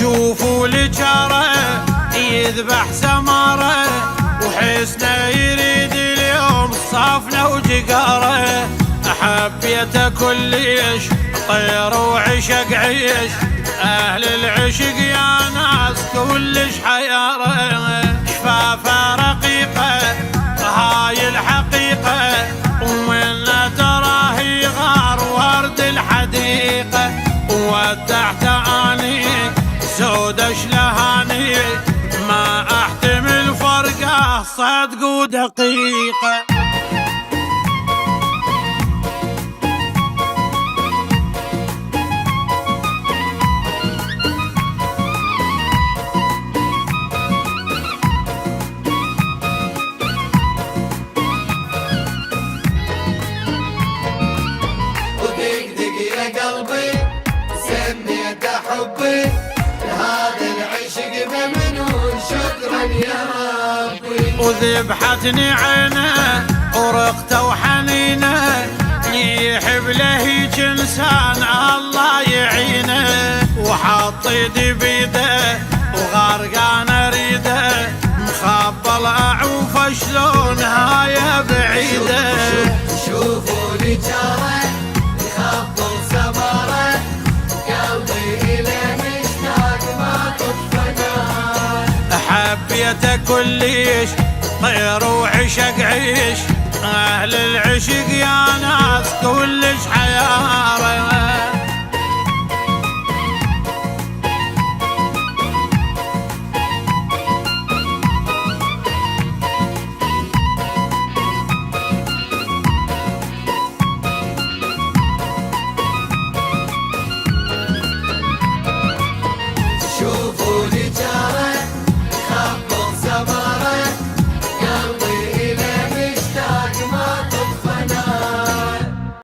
شوفوا لجاره يذبح سمره، وحسنه يريد اليوم صافنه وجقاره. حبيته كلش طير وعشق عيش، اهل العشق يا ناس كلش حياره. شفافه رقيقه هاي الحقيقه، ومن تراه يغار ورد الحديقه. ودعت اني زود شلهاني، ما احتمل فرقه صدق ودقيقه. قلبي سميت حبي لهذا العشق ممنون، شكرا يا ربي. وذبحتني عينه ورقته وحنينه، يحب له جنسان الله يعينه. وحط يدي بيده وغرقان اريده، مخبل اعوف شلون هاي بعيده. شوفوا لي جاره يخبل سمره، قلبي إلى مشتاق ما طفنا. حبيته كلش طير وعشق عيش، اهل العشق يا ناس كلش حياه.